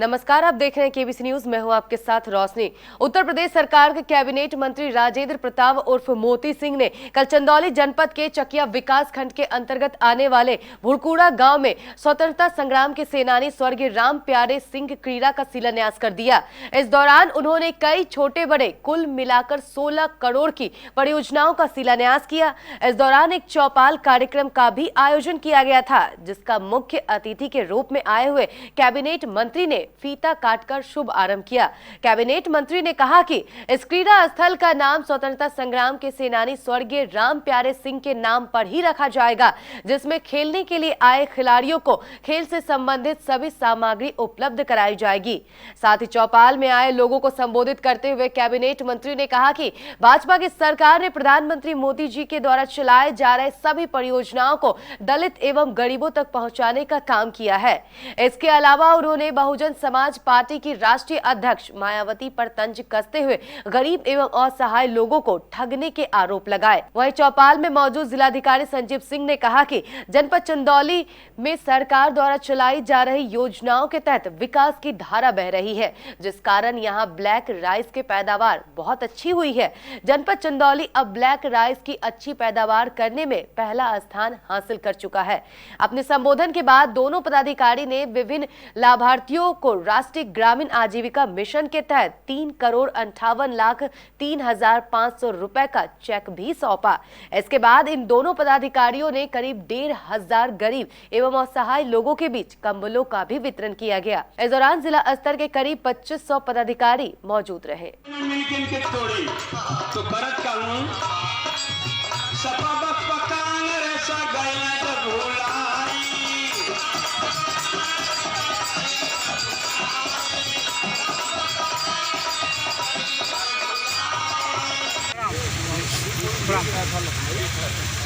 नमस्कार, आप देख रहे हैं केबीसी न्यूज। मैं हूं आपके साथ रोशनी। उत्तर प्रदेश सरकार के कैबिनेट मंत्री राजेंद्र प्रताप उर्फ मोती सिंह ने कल चंदौली जनपद के चकिया विकास खंड के अंतर्गत आने वाले भुड़कुड़ा गांव में स्वतंत्रता संग्राम के सेनानी स्वर्गीय राम प्यारे सिंह क्रीड़ा का शिलान्यास कर दिया। इस दौरान उन्होंने कई छोटे बड़े कुल मिलाकर 16 करोड़ की परियोजनाओं का शिलान्यास किया। इस दौरान एक चौपाल कार्यक्रम का भी आयोजन किया गया था, जिसका मुख्य अतिथि के रूप में आए हुए कैबिनेट मंत्री ने फीता काटकर शुभ आरंभ किया। कैबिनेट मंत्री ने कहा कि इस क्रीड़ा स्थल का नाम स्वतंत्रता संग्राम के सेनानी स्वर्गीय राम प्यारे सिंह के नाम पर ही रखा जाएगा, जिसमें खेलने के लिए आए खिलाड़ियों को खेल से संबंधित सभी सामग्री उपलब्ध कराई जाएगी। साथ ही चौपाल में आए लोगों को संबोधित करते हुए कैबिनेट मंत्री ने कहा कि भाजपा की सरकार ने प्रधानमंत्री मोदी जी के द्वारा चलाए जा रहे सभी परियोजनाओं को दलित एवं गरीबों तक पहुंचाने का काम किया है। इसके अलावा उन्होंने बहुजन समाज पार्टी की राष्ट्रीय अध्यक्ष मायावती पर तंज कसते हुए गरीब एवं असहाय लोगों को ठगने के आरोप लगाए। वहीं चौपाल में मौजूद जिलाधिकारी संजीव सिंह ने कहा कि जनपद चंदौली में सरकार द्वारा चलाई जा रही योजनाओं के तहत विकास की धारा बह रही है, जिस कारण यहां ब्लैक राइस की पैदावार बहुत अच्छी हुई है। जनपद चंदौली अब ब्लैक राइस की अच्छी पैदावार करने में पहला स्थान हासिल कर चुका है। अपने संबोधन के बाद दोनों पदाधिकारी ने विभिन्न लाभार्थियों को राष्ट्रीय ग्रामीण आजीविका मिशन के तहत 3,58,03,500 रुपए का चेक भी सौंपा। इसके बाद इन दोनों पदाधिकारियों ने करीब 1,500 गरीब एवं असहाय लोगों के बीच कंबलों का भी वितरण किया गया। इस दौरान जिला स्तर के करीब 2500 पदाधिकारी मौजूद रहे।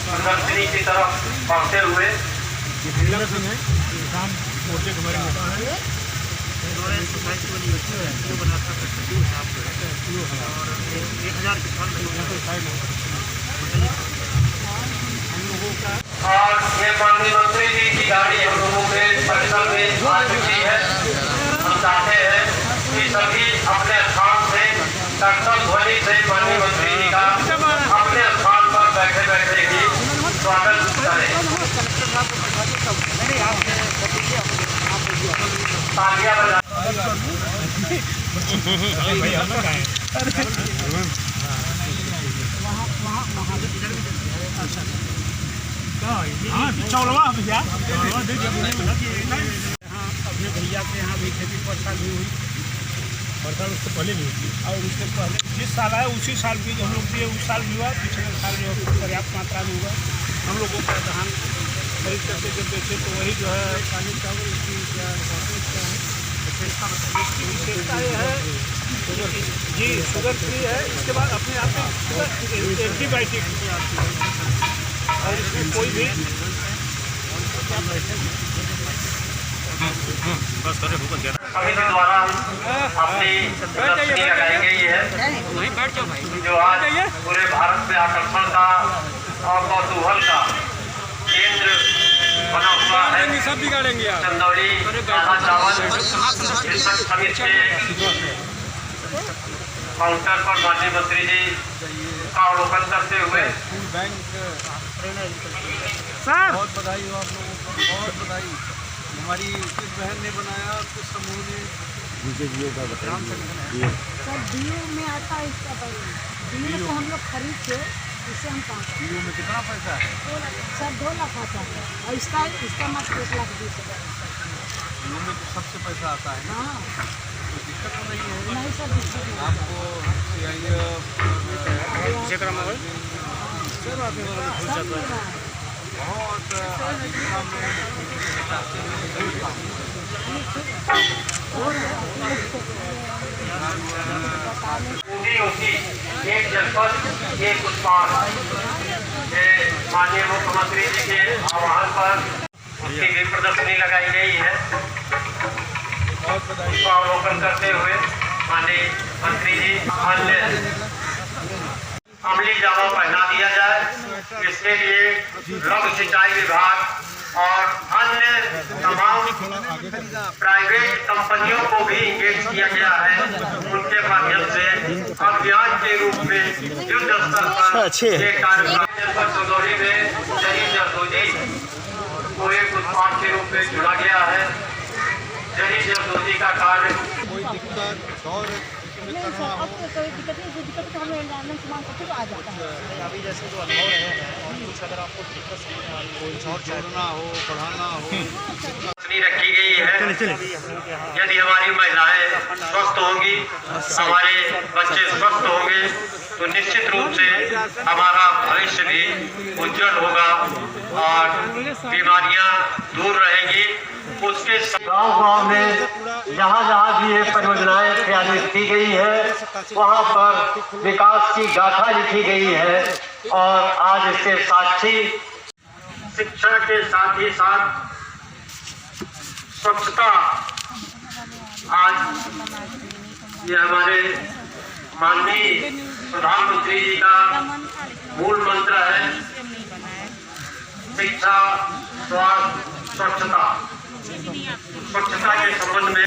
प्रदर्शनी की तरफ बढ़ते हुए और ये माननीय मंत्री जी की गाड़ी हम लोगों के परिसर में आ चुकी है। हम चाहते हैं कि सभी अपने स्थान से कर्तव्य ध्वनि से माननीय मंत्री जी का अपने स्थान पर बैठे बैठे ही स्वागत करें। तालियां बजा चौलवा भैया अपने भैया के यहाँ भी खेती पड़ताल भी हुई, पड़ताल उससे पहले भी हुई और उससे पहले जिस साल आया उसी साल भी हम लोग दिए, उस साल भी हुआ, पिछले साल जो पर्याप्त मात्रा में हुआ। हम लोगों का धान खरीद करके जब बेचे तो वही जो है काली चावल की विशेषता ये है जी, शुगर फ्री है। इसके बाद अपने आप में एंटीबायोटिक और इसमें कोई भी समिति द्वारा अपनी प्रदर्शनी लगाई गई है, जो आज पूरे भारत में आकर्षण का और कौतूहल का केंद्र बना हुआ है। चंदौली काला चावल समिति के काउंटर पर माननीय मंत्री जी का अवलोकन करते हुए बहुत बधाई हो आप लोगों को, बहुत बधाई। हमारी किस बहन ने बनाया, किस समूह ने? सर डीओ में आता है इसका पैसा, डीओ को हम लोग खरीद के इसे हम पाते हैं। डीओ में कितना पैसा है? सर 2 लाख आता है और इसका मात्र 1,20,000। डीओ में तो सबसे पैसा आता है ना? हाँ, तो दिक्कत तो नहीं है? नहीं सर, दिक्कत नहीं। आपको बहुत एक जनपद एक उत्पाद माननीय मुख्यमंत्री जी के आह्वान पर उसकी भी प्रदर्शनी लगाई गई है। उसको अवलोकन करते हुए माननीय मंत्री जी अन्य अमली जामा पहना दिया जाए। इसके लिए लघु सिंचाई विभाग और अन्य तमाम प्राइवेट कंपनियों को भी इंगेज किया गया है। उनके माध्यम से अभियान के रूप में युद्ध स्तर पर ये कार्यक्रम चंदौली में शहीद जरदोजी को एक उत्पाद के रूप में जुड़ा गया है। शहीद जरदोजी का कार्य कोई दिक्कत और नहीं सर, अब तो कोई दिक्कत नहीं, जो दिक्कत तो हमें एनवायरमेंट सामान सब कुछ आ जाता है। अभी जैसे जो अनुभव रहे हैं और कुछ अगर आपको दिक्कत समझ में आई कोई जोड़ना हो पढ़ाना हो रखी गई है। यदि हमारी महिलाएं स्वस्थ होंगी, हमारे बच्चे स्वस्थ होंगे, तो निश्चित रूप से हमारा भविष्य भी उज्जवल होगा और बीमारियां दूर रहेंगी। उसके गांव-गांव में जहां भी ये परियोजनाएं क्रियान्वित की गई है, वहां पर विकास की गाथा लिखी गई है और आज इसके साक्षी शिक्षा के साथ ही साथ स्वच्छता आज ये हमारे माननीय प्रधानमंत्री जी का मूल मंत्र है। शिक्षा, स्वास्थ्य, स्वच्छता। स्वच्छता के संबंध में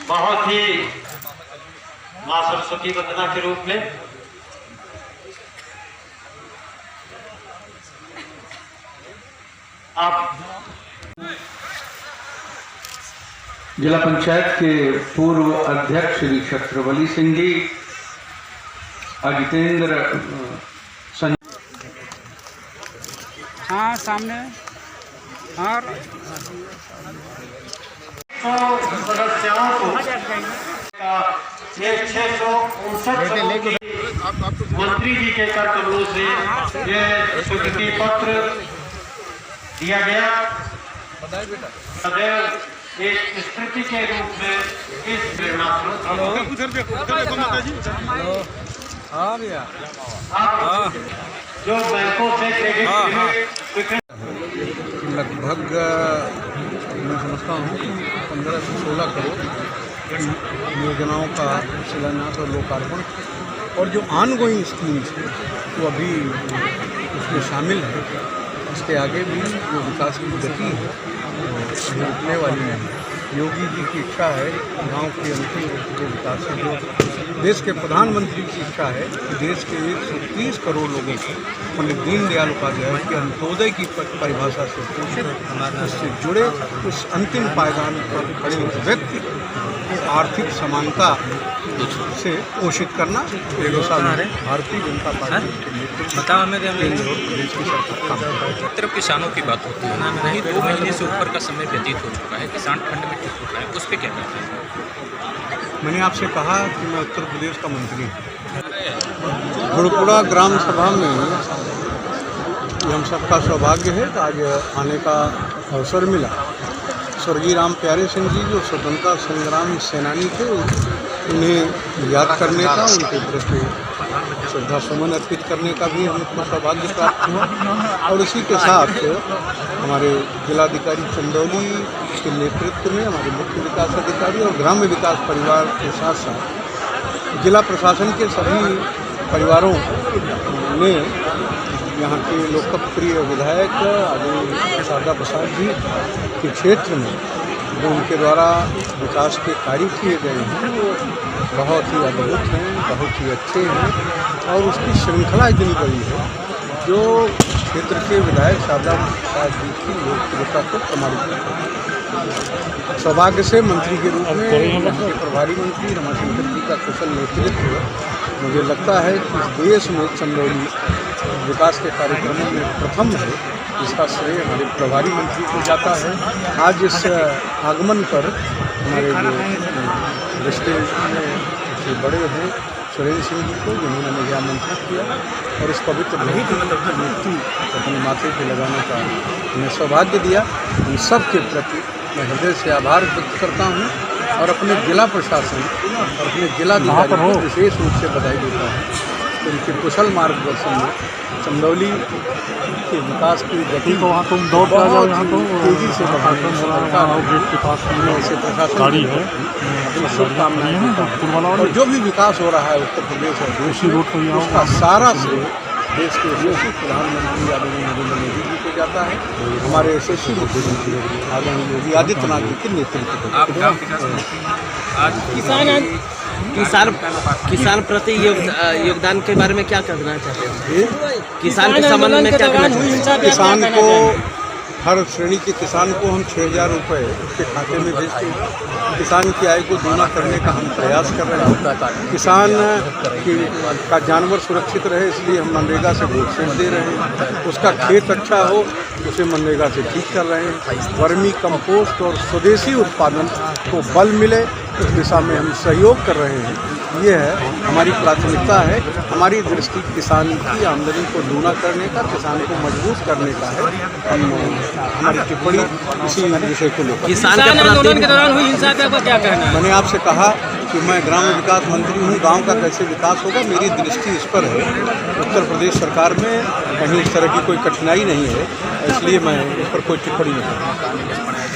बहुत ही मां सरस्वती वंदना के रूप में आप जिला पंचायत के पूर्व अध्यक्ष श्री छत्रवली सिंह जी, अजितेंद्र हाँ सामने और सदस्यों को 659 मंत्री जी के कर कमलों से ये स्वीकृति पत्र दिया गया। सदैव एक स्मृति के रूप में इस प्रेरणा जो बैंकों से क्रेडिट लगभग मैं समझता हूँ कि 15 से 16 करोड़ योजनाओं का शिलान्यास और लोकार्पण और जो ऑनगोइंग स्कीम्स हैं वो अभी उसमें शामिल है। इसके आगे भी जो विकास की गति है वो रुकने वाली नहीं। योगी जी की इच्छा है गांव के अंतिम के विकास से, जो देश के प्रधानमंत्री की इच्छा है कि देश के 130 करोड़ लोगों को पंडित दीनदयाल उपाध्याय के अंत्योदय की परिभाषा से पोषित, उससे जुड़े उस अंतिम पायदान पर खड़े व्यक्ति को आर्थिक समानता से पोषित करना भारतीय जनता पार्टी के नेतृत्व केंद्र और प्रदेश की सरकार। एक तरफ किसानों की बात होती है, नहीं 2 महीने से ऊपर का समय व्यतीत हो चुका है, किसान फंड में टिक चुका है, उस पर क्या कहते हैं? मैंने आपसे कहा कि मैं उत्तर प्रदेश का मंत्री हूँ। गुड़कुड़ा ग्राम सभा में हम सबका सौभाग्य है कि आज आने का अवसर मिला। स्वर्गीय राम प्यारे सिंह जी जो स्वतंत्रता संग्राम सेनानी थे, उन्हें याद करने का, उनके प्रति श्रद्धा सुमन अर्पित करने का भी हमको सौभाग्य प्राप्त हुआ। और इसी के साथ हमारे जिलाधिकारी चंदौली के नेतृत्व में हमारे मुख्य विकास अधिकारी और ग्राम्य विकास परिवार के साथ साथ जिला प्रशासन के सभी परिवारों ने यहाँ के लोकप्रिय विधायक आदरणीय शारदा प्रसाद जी के क्षेत्र में जो उनके द्वारा विकास के कार्य किए गए हैं वो बहुत ही अद्भुत हैं, बहुत ही अच्छे हैं और उसकी श्रृंखला इतनी बड़ी है जो क्षेत्र के विधायक शारदा प्रसाद जी की लोकप्रियता को प्रमाणित करता है। सौभाग्य से मंत्री के रूप में यहाँ के प्रभारी मंत्री रमाशंकर जी का कुशल नेतृत्व मुझे लगता है कि देश में चंदौली विकास के कार्यक्रमों में प्रथम है। इसका श्रेय हमारे प्रभारी मंत्री को जाता है। आज इस आगमन पर हमारे जो रिश्ते से बड़े हैं सुरेंद्र सिंह जी को, जिन्होंने मुझे आमंत्रित किया और इस पवित्र मूर्ति अपने माथे पर लगाने का हमें सौभाग्य दिया। उन सब के प्रति मैं हृदय से आभार व्यक्त करता हूँ और अपने जिला प्रशासन और अपने जिलाधिकारी को विशेष रूप से बधाई देता हूँ। उनके कुशल मार्गदर्शन में चंदौली के विकास की गति को तेजी से बढ़ाने से प्रशासन की शुभकामनाएं और जो भी विकास हो रहा है उत्तर प्रदेश और देश में उसका सारा श्रेय देश के यशस्वी प्रधानमंत्री आदरणीय नरेंद्र मोदी जी को जाता है। हमारे यशस्वी मुख्यमंत्री आदरणीय योगी आदित्यनाथ जी के नेतृत्व किसान प्रति योगदान के बारे में क्या कहना चाहते हैं? किसान के संबंध में क्या कहना चाहते हैं? किसान को हर श्रेणी के किसान को हम 6,000 रुपये उसके खाते में भेजते हैं। किसान की आय को दूना करने का हम प्रयास कर रहे हैं। किसान का जानवर सुरक्षित रहे इसलिए हम मनरेगा से घोषणा दे रहे हैं। उसका खेत अच्छा हो उसे मनरेगा से ठीक कर रहे हैं। वर्मी कंपोस्ट और स्वदेशी उत्पादन को बल मिले उस दिशा में हम सहयोग कर रहे हैं। ये है हमारी प्राथमिकता है। हमारी दृष्टि किसान की आमदनी को दूना करने का, किसान को मजबूत करने का है। हमारी टिप्पणी इसी विषय को लेकर। किसान के आंदोलन के दौरान हुई हिंसा का क्या कहना है? मैंने आपसे कहा कि मैं ग्राम विकास मंत्री हूँ। गांव का कैसे विकास होगा मेरी दृष्टि इस पर है। उत्तर प्रदेश सरकार में कहीं इस तरह की कोई कठिनाई नहीं है, इसलिए मैं इस पर कोई टिप्पणी नहीं करूँगा।